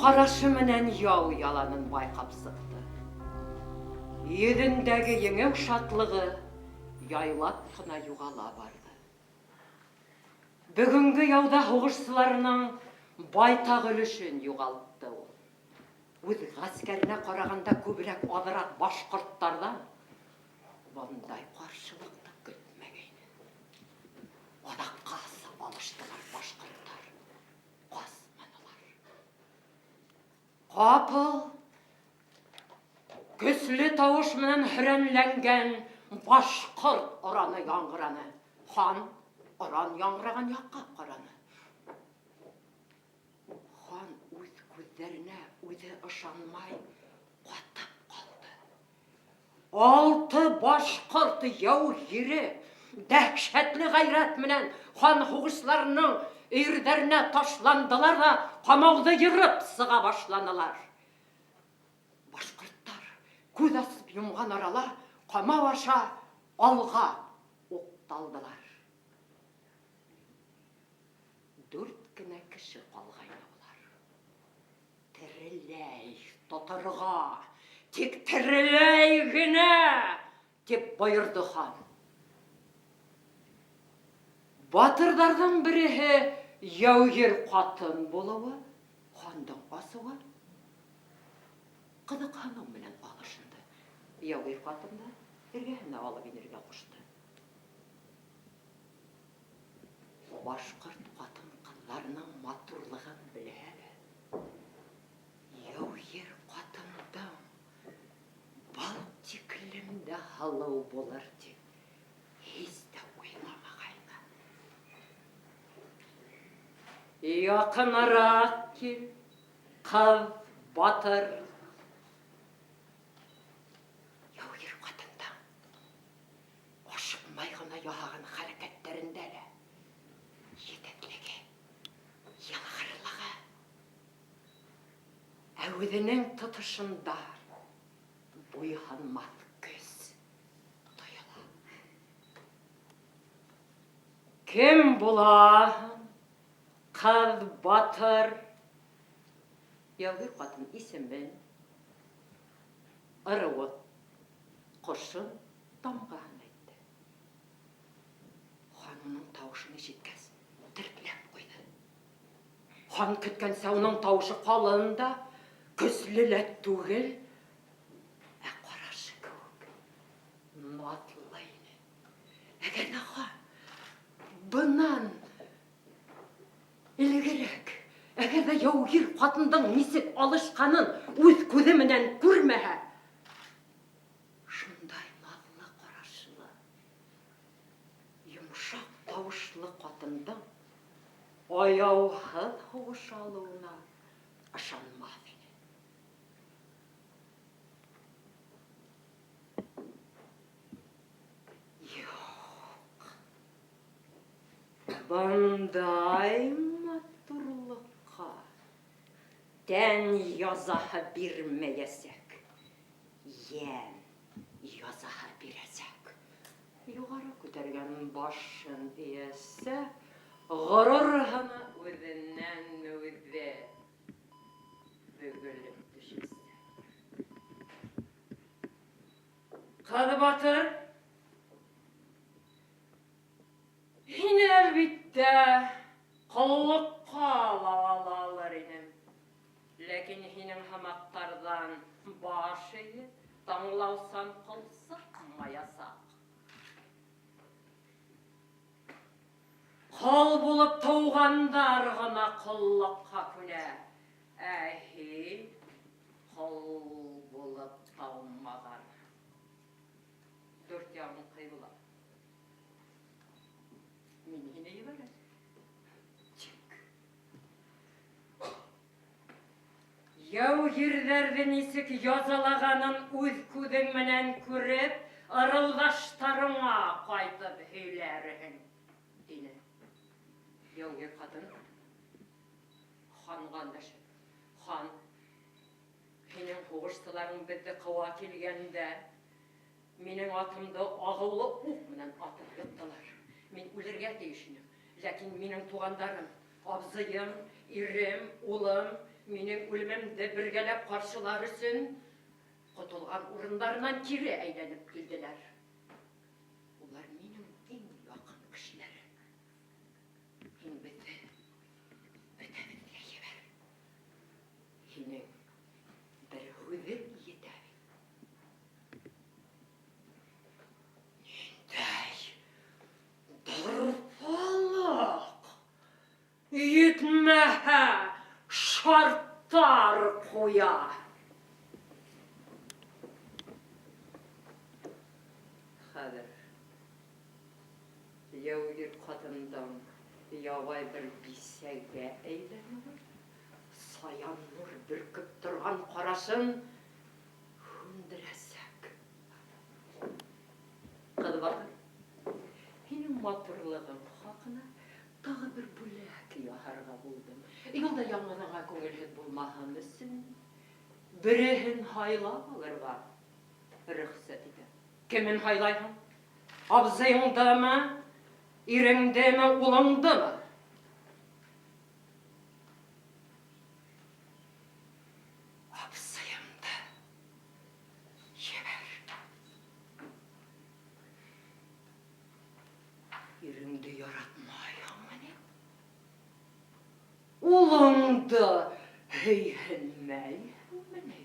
қарашы менен яу яланын байқап сықты. Едіндегі еңеу шатлығы яйлап қына юғала барды. Бүгінгі яуда хоғышсыларының байтақ үлішін юғалтты ол. Өз ғаскеріне қарағанда көбірек адырақ башқұрттардан бұндай қаршылықты күтмегейді. Одаққа асып алыштылар башқұрттар, қосманылар. Қапыл, күслі тауыш менен хүренленген башқұрт ұраны яңғыраны. Хан ұран яңғыраған яққа қараны. Хан өз көздеріне өзі ышанмай қуаттап қалды. 6 башқұрт яу ері дәхшәтлі ғайрат менен хан хоғышларының үйірдеріне ташландылар да қамауды еріп сыға башланылар. Башқұрттар көз асып жұмған арала қамау аша алға оқталдылар. 4 кіне кіші қалғайны олар. Тірілей тұтырға, тек тірілей гіне деп бұйырды хан. Батырдардан бірі яугер қатын болуы, хандың асуы. Қыдық ханым менен алышынды. Яугер қатынды ергені алып енерге құшты. Башқұрт қатын қыларының матурлығын біледі. Яугер қатындың бал текілімді халау болар деп езді ойламағайны. Яқынырақ кел, қыз батыр. Яугер қатындың ашықмай ғана яғын харекеттеріндері әуедінің тұтышында бұйғанмат көз тұйыла. Кім бұлағын, қыз батыр? Яугер қатын есімбен, ырыуыт, құшын тамғағын айтты. Ханының тауышыны жеткіз, тіркілеп қойды. Хан күткен сауының тауышы қалында, күслілет түгіл, қарашы көк, натлайны. Әгені хан, бұнан ілгірек, әгені яугер қатындың несек алышқанын өз көзі менен көрмәе. Шындай натлы қарашылы, жұмшақ тауышлы қатындың аяуғыз хоғыш алуына ашанмады. Бұндай матурлыққа дән язаға бермейесек, ен язаға бересек. Юғары көтерген башын есе, ғұрырғаны өзінен өзі бөгіліп düşese. Қыз батыр, Yine elbette kıllıkka alalar inem. Lakin hinin hamaktardan başı tanlausan kılsık mayasak. Kıl bulup tuğandar gına kıllıkka küne. Ähi kıl bulup tağmagar. 4 yavrum kıyılar. Yine yiverir. Çık. Яугерлердің есік язалағанын өз көзің менен көріп, ырылдаштарыңа қайтып өйлерін. Дені. Яугер қатын. Хан қандашы. Хан. Менің қоғыштыларың бізді қауа келгенде, менің атымды ағылы оқ менен атып еттілер. Мен өлерге дейшінім. Ләкин менің туғандарым, абзыйым, ирем, улым, Менің өлімімді біргелеп қаршылар үшін құтылған орындарынан кері әйленіп келділер. Олар менің ең жақын кішілері. Ең бітті, бітті ебер. Енің бір өҙір етәр. Нендей дұрпалық, етмәһә шарттар қоя. Хәҙер яугир қатындан явай бір бисәгә әйләнеү, саян нур бүркіп тұрған қарашын хүндірәсәк. Қыды бақыр, һинең матурлығың хақына тағы бір бүләк яһарға булдым. Юлда яңғыҙыңа күңелһеҙ булмаһын өсөн береһен һайлап алырға рөхсәт итәм. Кемен һайлайһың? Абзыйыңдымы, иреңдеме, улыңдымы? Абзыйымды ебәр. Иреңде яратмайһыңмы ни? Улыңды һөйһенмәйһеңме ни?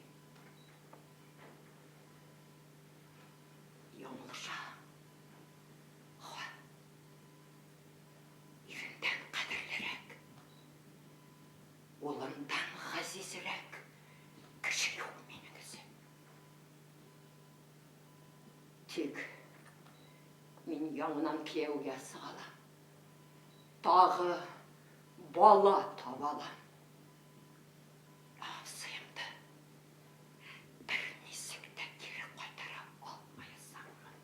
Яңылыша. Иреңдән ҡәҙерлерәк, улыңдан ғәзизерәк кеше юҡ минең өсөн. Тик мин яңынан кейәүгә сығалам. Тағы бала табалам. Абзыйымды бер нисек тә кире ҡайтара алмаясаҡмын.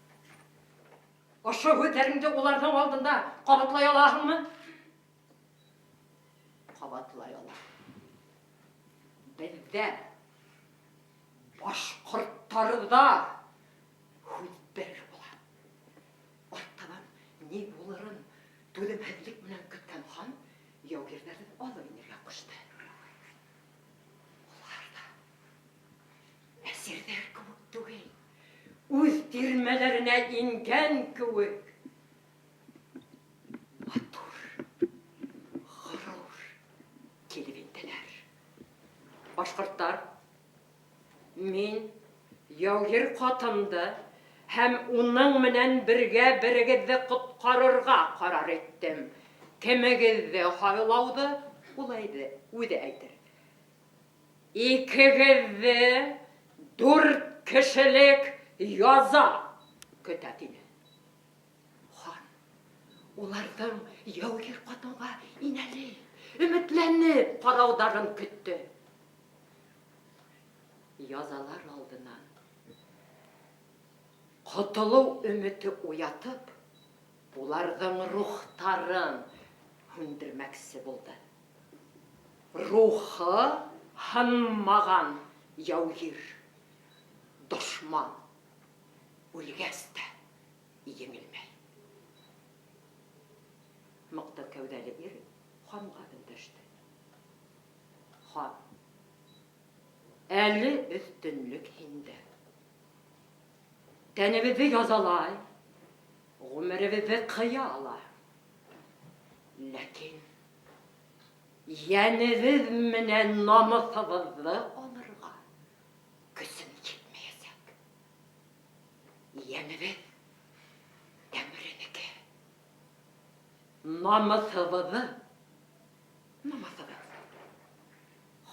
Ошо һүҙҙәреңде уларҙың алдында ҡабатлай алаһыңмы? Ҡабатлай алам. Беҙҙә, башҡорттарҙа һүҙ бер була. Артабан ни булырын түҙемһеҙлек менән көткән хан яугирҙәрҙе алып инергә ҡушты. Улар да әсирҙәр кеүек түгел, үҙ тирмәләренә ингән кеүек матур, ғорур килеп инделәр. Башҡорттар, мин яугир ҡатынды һәм уның менән бергә берегеҙҙе ҡотҡарырға ҡарар иттем. Кемегеҙҙе һайлауҙы улайҙы үҙе әйтер. Икегеҙҙе 4 кешелек яза көтә тине. Хан, уларҙың яугир ҡатынға инәле, өмөтләнеп ҡарауҙарын көттө. Язалар алдынан ҡотолоу өмөтө уятып, уларҙың рухтарын һүндермәксе булды. Рухы һынмаған яугир, дошман, үлгәс тә еңелмәй. Мыҡты кәүҙәле ир ханға өндәште. Хан, әле өҫтөнлөк һиндә. Тәнебеҙҙе язалай, ғүмеребеҙҙе ҡыя ала. Ләкин йәнебеҙ менән намыҫыбыҙҙы алырға көсөн етмәйәсәк. Йәнебеҙ тәмренеке, намыҫыбыҙы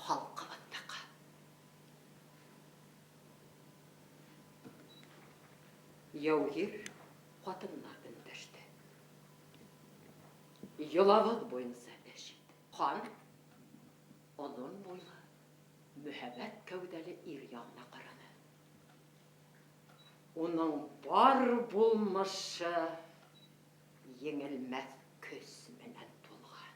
халҡыбыҙҙыҡы. Яугир ҡатынына өндәште. Йолағыҙ буйынса эш ит. Хан, оҙон буйлы, мөһабәт кәүҙәле ир яғына ҡараны. Уның бар булмышы еңелмәҫ көс менән тулған.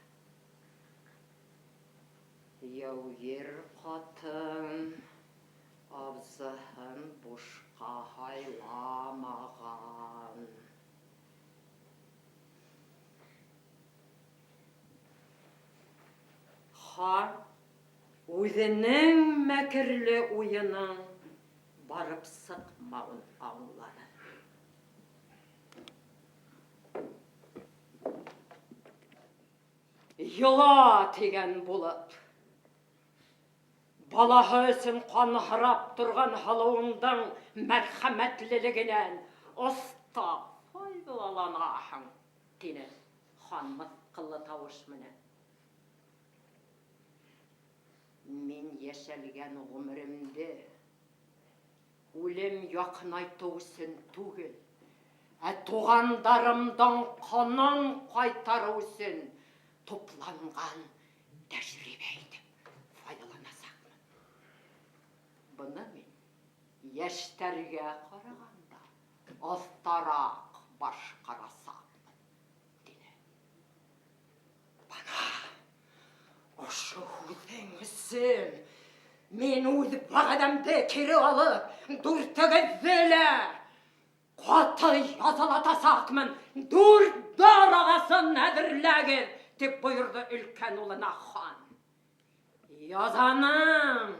Яугир ҡатын абзыһын бушҡа һайламаған. Хан Үзенең мәкерле уйының барып сықмауын аңлады. Йыла теген булып, балаһы өсөн ҡанһырап торған һалыуыңдың мәрхәмәтлелегенән оста файҙаланаһың, тине хан мыҫҡыллы тауыш менән. Мин йәшәлгән ғүмеремде үлем яҡынайтыу өсөн түгел, ә туғандарымдың ҡанын ҡайтарыу өсөн тупланған тәжрибә итеп файҙаланасаҡмын. Быны мин йәштәргә ҡарағанда аҫтараҡ башҡарасаҡмын, тине. Бына ошо һүҙең өсөн мин үҙ вәғәҙәмде кире алып, дүртегеҙҙе лә ҡаты язалатасаҡмын. Дүрт дар ағасын әҙерләгеҙ, тип бойорҙо өлкән улына хан. Язаның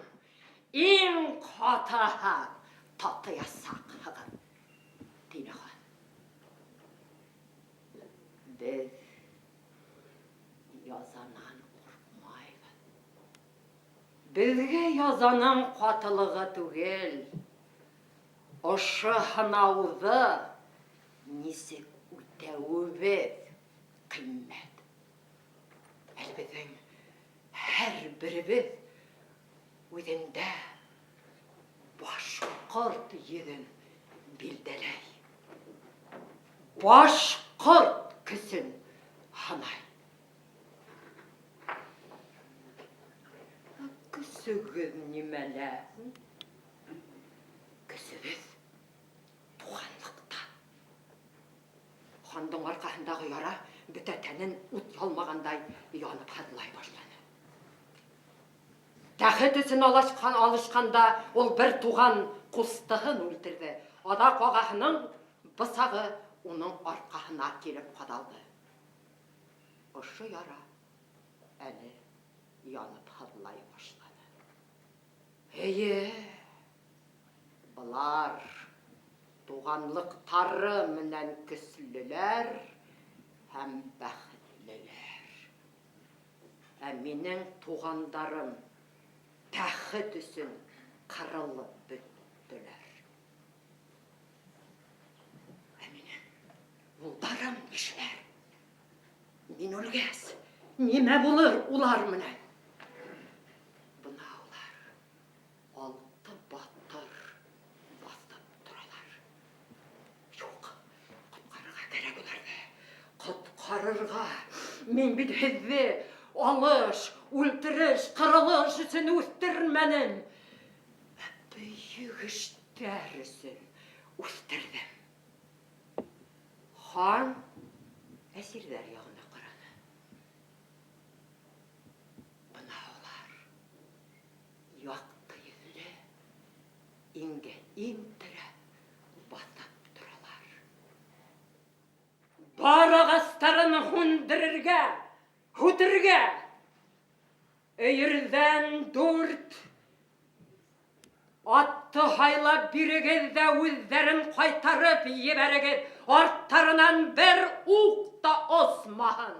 иң ҡатыһы татыясаҡһығыҙ, тине хан. Беҙ язанан ҡурҡмайбыҙ. Беҙгә язаның ҡатылығы түгел, ошо һынауҙы нисек үтәүебеҙ ҡиммәт. Әлбеҙҙең һәр беребеҙ үҙендә башҡорт йөҙөн билдәләй. Башҡорт көсөн һанай. Көсөгөҙ нимәлә? Көсөгөҙ туғанлыҡта. Хандың арҡаһындағы яра бөтә тәнен ут ялмағандай янып һыҙлай башланы. Тәхет өсөн алышҡанда ул бер туған ҡустыһын үлтерҙе. Аҙаҡ ағаһының бысағы уның арҡаһына килеп ҡаҙалды. Ошо яра әле янып һыҙлай башланы. Эйе, былар туғанлыҡтары менән көслөләр һәм бәхетлеләр. Ә минең туғандарым тәхет өсөн ҡырылып бөттөләр. Ә минең улдарым нишләр? Мин үлгәс, нимә булыр улар менән? Бына улар алты батыр баҫып торалар. Юҡ, ҡотҡарырға кәрәк уларҙы. Ҡотҡарырға. Мин бит һеҙҙе алыш, үлтереш, ҡырылыш өсөн үҫтермәнем. Бөйөк эштәр өсөн үҫтерҙем. Хан әсирҙәр яғына ҡараны. Бына улар яҡты йөҙлө, иңгә иң терәп баҫып торалар. Бар ағастарын һүндерергә, һүтергә. Өйөрҙән 4 атты һайлап бирегеҙ ҙә үҙҙәрен ҡайтарып ебәрегеҙ. Арттарынан бер уҡ та осмаһын.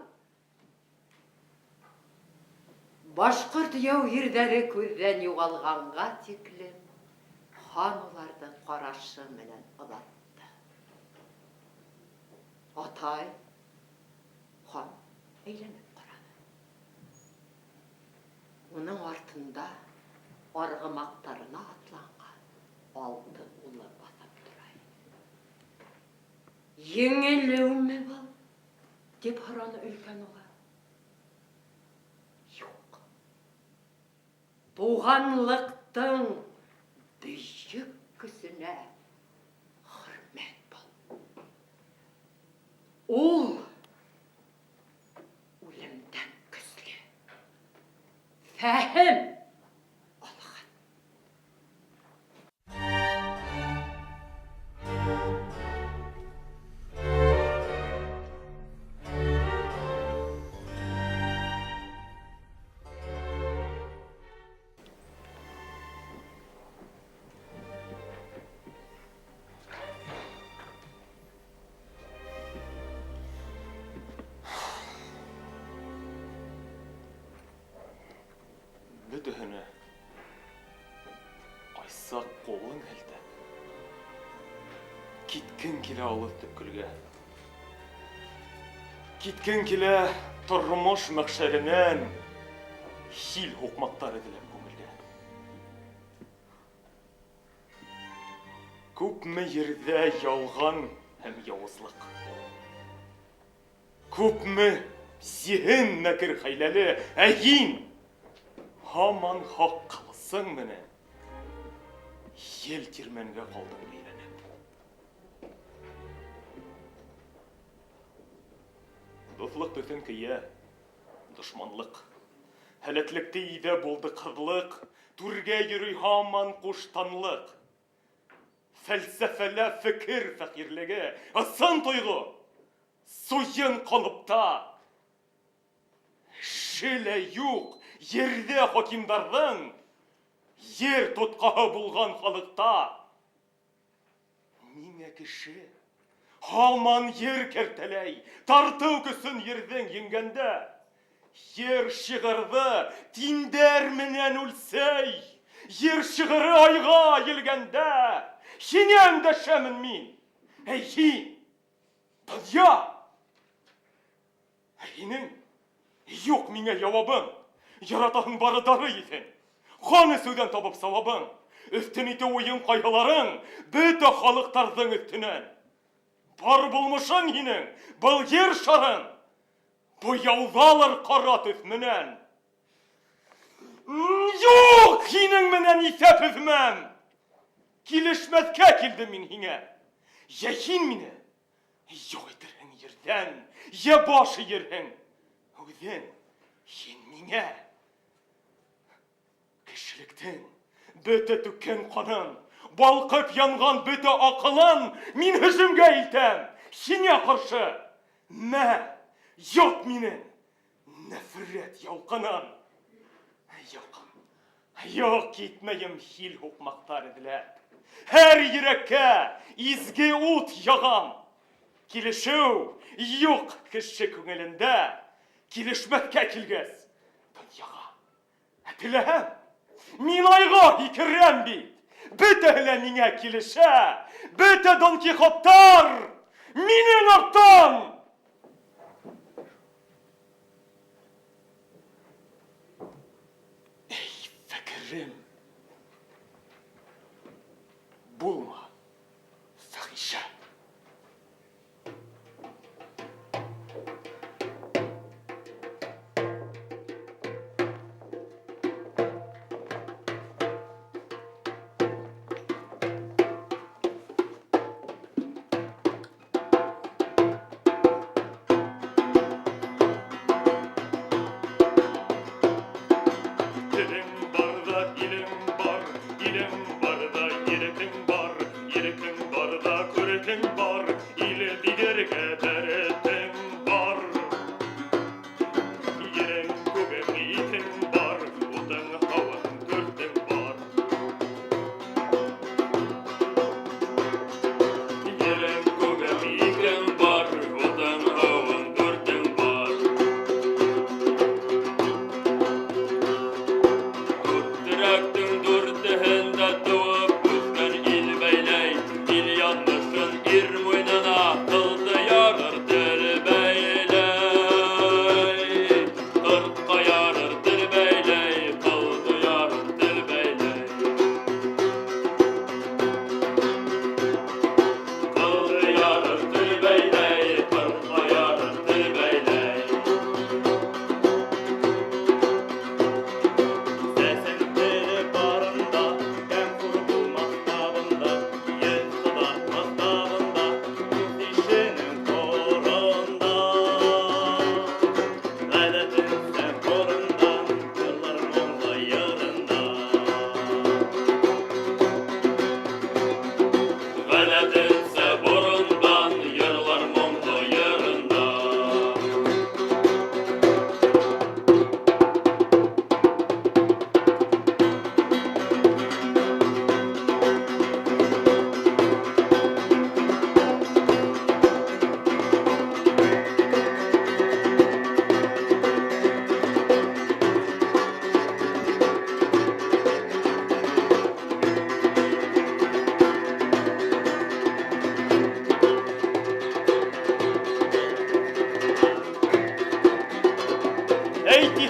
Башҡорт яугирҙәре күҙҙән юғалғанға тиклем хан уларҙы ҡарашы менән оҙатты. Атай, хан әйләнеп ҡараны. Уның артында арғымаҡтарына атланған 6 улы баҫып тора. Еңелеүме был? Дип һораны өлкән улы. Юҡ. Туғанлыҡтың бөйөк көсөнә хөрмәт был. Ул үлемдән көслө. Фәһем алған. қолың әлді. Кеткен келе алып түкілге. Кеткен келе тұрмыш мәқшәрінен хил оқмақтары ділеп көңілге. Көпме ерде ялған әм яуызлық. Көпме зиһін мәкір хайләлі әйін. Хаман хақ қалысың мені. Ел терменге қалдың бейленіп. Достлық төтін күйе, дұшманлық. Әлетлікті иде болды қырлық, түрге жүрі хаман қуштанлық. Фәлсәфәлі фікір фәқирлігі, асан тойғы, сойын қалыпта. Шілі юқ, ерде хакимдардың, ер тұтқағы болған халықта. Неме кіші, хаман ер кертелей, тарту күсін ердің енгенде. Ер шығырды тиндер менен үлсей, ер шығыры айға елгенде. Хинен де шәмін мин, әйхин, бұдя. Әйінің, yok миңе явабың, яратағың бары дары етін. Қаны сөйден табып савабың, үстін еті ойын қайғыларың, бөті халықтардың үстінен. Бар болмышың хинің, бұл ер шарын, бұяулалыр қара түсмінен. Yok хинің менен исәп үзмәм. Килешмәткә килдім мин хиңе. Я хин мине, yok етерің ерден, я башы ерің. Өден, хин миңе. Кішіліктің бөті түккен қанын, балқып янған бөті ақылын мин хүзімге илтем. Хине қаршы, мә, yok минен, нәфірет ялқынын. Yok кетмейім хил оқмақтар еділер. Her yürekке izgi ut yağam. Kilişu yok kişi köngülünde. Kilişmekке kilgez. Yağa. Epilehem. Min ayga hikirrem bit. Bütehle mine kilişe. Büte Don Kihottar. Minin artan. Ey fekirim. Bulma, fahişe.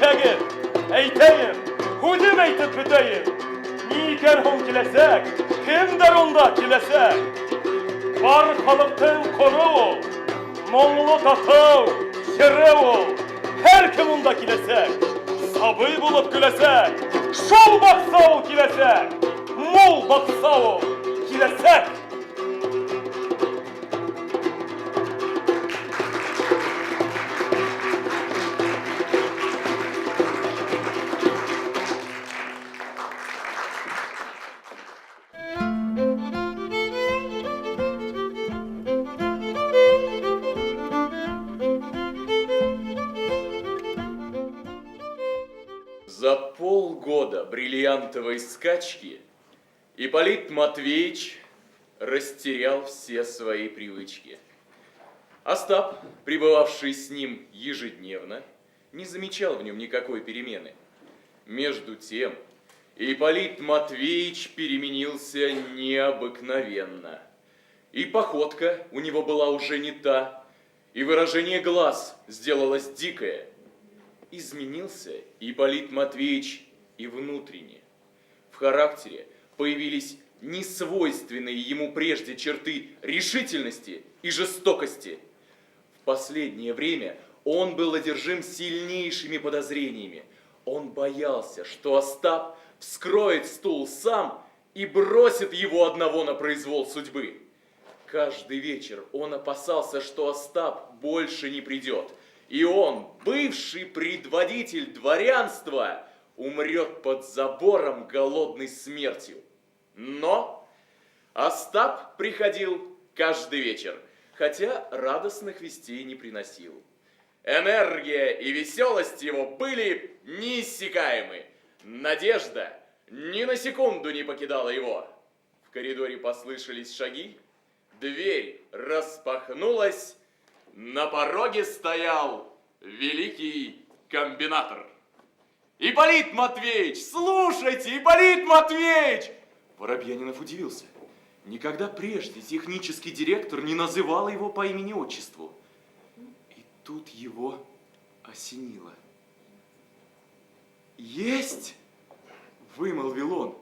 Егет, әйтәйем, һүзем әйтеп бөтәйем. Ни икән һуң киләсәк, кемдер унда киләсәк? Бар халыктың коры ул, моңлы тату, җыры ул. Һәр кем унда киләсәк, сабый булып көләсәк. Шул бакса ул киләсәк, мул бакса ул киләсәк. За полгода бриллиантовой скачки Ипполит Матвеевич растерял все свои привычки. Остап, пребывавший с ним ежедневно, не замечал в нем никакой перемены. Между тем, Ипполит Матвеевич переменился необыкновенно. И походка у него была уже не та, и выражение глаз сделалось дикое. Изменился Ипполит Матвеевич и внутренне. В характере появились несвойственные ему прежде черты решительности и жестокости. В последнее время он был одержим сильнейшими подозрениями. Он боялся, что Остап вскроет стул сам и бросит его одного на произвол судьбы. Каждый вечер он опасался, что Остап больше не придет, и он, бывший предводитель дворянства, умрет под забором голодной смертью. Но Остап приходил каждый вечер, хотя радостных вестей не приносил. Энергия и веселость его были неиссякаемы. Надежда ни на секунду не покидала его. В коридоре послышались шаги, дверь распахнулась, на пороге стоял великий комбинатор. Ипполит Матвеевич, слушайте, Ипполит Матвеевич! Воробьянинов удивился. Никогда прежде технический директор не называл его по имени-отчеству. И тут его осенило. «Есть!» – вымолвил он.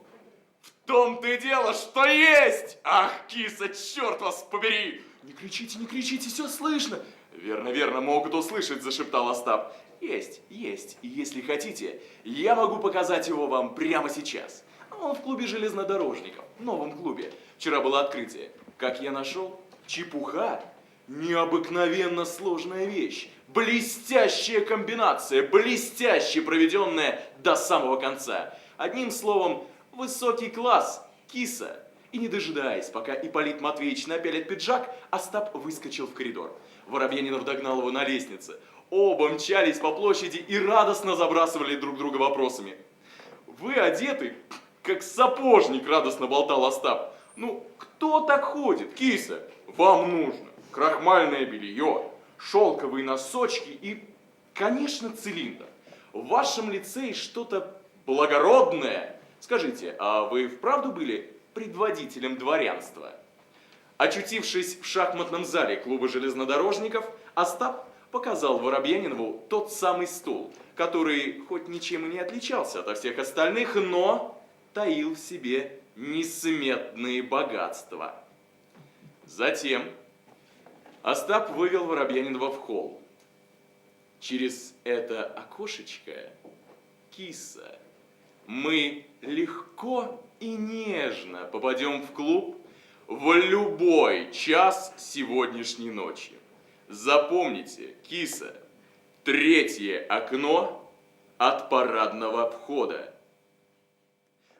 «В том-то и дело, что есть! Ах, киса, черт вас побери! Не кричите, все слышно!» «Верно, верно, могут услышать», – зашептал Остап. «Есть, есть, и если хотите, я могу показать его вам прямо сейчас. Он в клубе железнодорожников, новом клубе. Вчера было открытие. Как я нашел? Чепуха. Необыкновенно сложная вещь. Блестящая комбинация, блестяще проведенная до самого конца. Одним словом, высокий класс, киса». И не дожидаясь, пока Ипполит Матвеевич напялит пиджак, Остап выскочил в коридор. Воробьянинов догнал его на лестнице. Оба мчались по площади и радостно забрасывали друг друга вопросами. «Вы одеты, как сапожник», радостно болтал Остап. «Ну, кто так ходит, киса? Вам нужно крахмальное белье, шелковые носочки и, конечно, цилиндр. В вашем лице что-то благородное. Скажите, а вы вправду были предводителем дворянства?» Очутившись в шахматном зале клуба железнодорожников, Остап показал Воробьянинову тот самый стул, который хоть ничем и не отличался от всех остальных, но таил в себе несметные богатства. Затем Остап вывел Воробьянинова в холл. Через это окошечко, киса, мы легко и нежно попадем в клуб в любой час сегодняшней ночи. Запомните, киса, 3-е окно от парадного входа.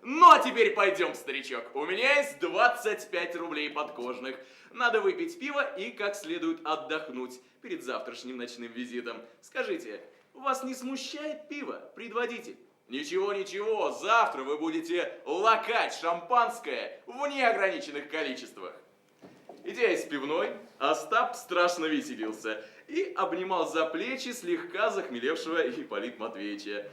Ну, а теперь пойдем, старичок. У меня есть 25 рублей подкожных. Надо выпить пиво и как следует отдохнуть перед завтрашним ночным визитом. Скажите, вас не смущает пиво, предводитель? Ничего, ничего, завтра вы будете лакать шампанское в неограниченных количествах. Идя из пивной, Остап страшно веселился и обнимал за плечи слегка захмелевшего Ипполита Матвеевича.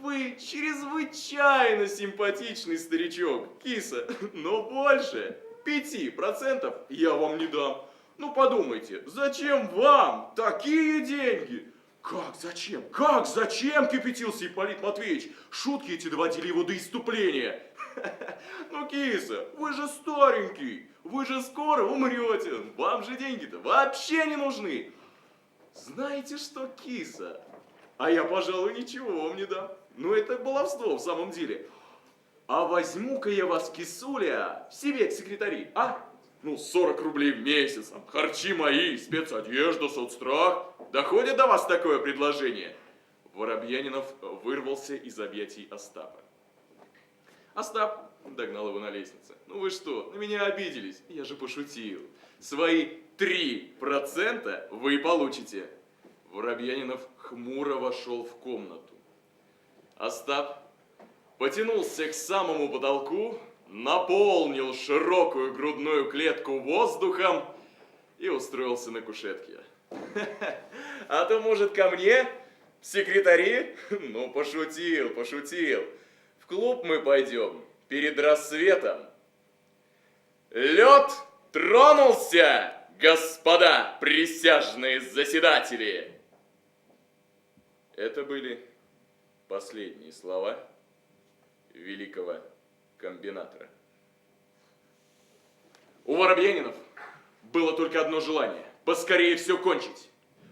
«Вы чрезвычайно симпатичный старичок, киса, но больше 5% я вам не дам. Ну подумайте, зачем вам такие деньги? Как, зачем? Как, зачем, кипятился Ипполит Матвеевич? Шутки эти доводили его до исступления. Ну, киса, вы же старенький, вы же скоро умрете, вам же деньги-то вообще не нужны. Знаете что, киса, а я, пожалуй, ничего вам не дам. Ну, это баловство в самом деле. А возьму-ка я вас, кисуля, себе к секретари, а? Ну, 40 рублей в месяц, харчи мои, спецодежда, соцстрах. Доходит до вас такое предложение? Воробьянинов вырвался из объятий Остапа. Остап догнал его на лестнице. Ну вы что, на меня обиделись? Я же пошутил. Свои 3% вы получите. Воробьянинов хмуро вошел в комнату. Остап потянулся к самому потолку, наполнил широкую грудную клетку воздухом и устроился на кушетке. А то, может, ко мне, в секретари? Ну, пошутил, пошутил. В клуб мы пойдем перед рассветом. Лед тронулся, господа присяжные заседатели. Это были последние слова великого комбинатора. У Воробьянинов было только одно желание – поскорее все кончить.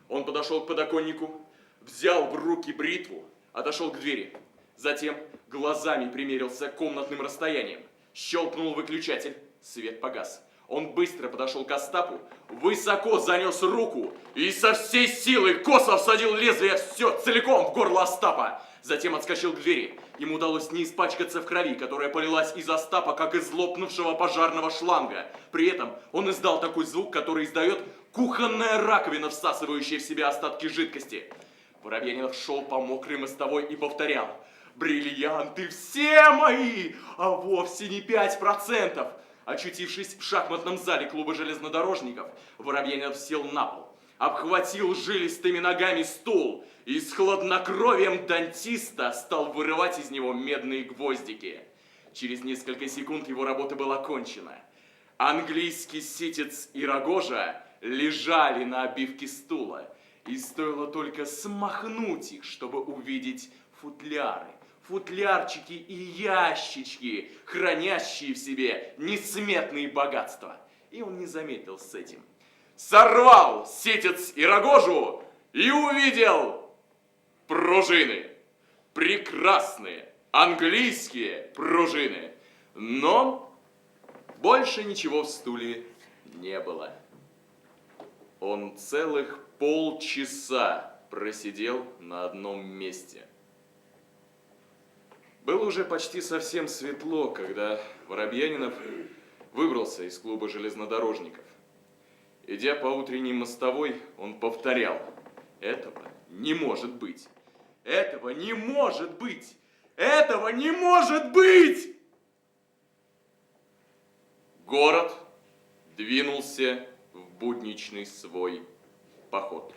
Он подошел к подоконнику, взял в руки бритву, отошел к двери. Затем глазами примерился к комнатным расстояниям. Щелкнул выключатель, свет погас. Он быстро подошел к Остапу, высоко занес руку и со всей силы косо всадил лезвие все целиком в горло Остапа. Затем отскочил к двери. Ему удалось не испачкаться в крови, которая полилась из Остапа, как из лопнувшего пожарного шланга. При этом он издал такой звук, который издает кухонная раковина, всасывающая в себя остатки жидкости. Воробьянинов шел по мокрой мостовой и повторял: «Бриллианты все мои, а вовсе не 5%. Очутившись в шахматном зале клуба железнодорожников, Воробьянинов сел на пол, обхватил жилистыми ногами стул и с хладнокровием дантиста стал вырывать из него медные гвоздики. Через несколько секунд его работа была кончена. Английский ситец и рогожа лежали на обивке стула, и стоило только смахнуть их, чтобы увидеть футляры, футлярчики и ящички, хранящие в себе несметные богатства. И он не заметил с этим. Сорвал ситец и рогожу и увидел пружины. Прекрасные английские пружины. Но больше ничего в стуле не было. Он целых полчаса просидел на одном месте. Было уже почти совсем светло, когда Воробьянинов выбрался из клуба железнодорожников. Идя по утренней мостовой, он повторял: «Этого не может быть! Этого не может быть! Этого не может быть!» Город двинулся в будничный свой поход.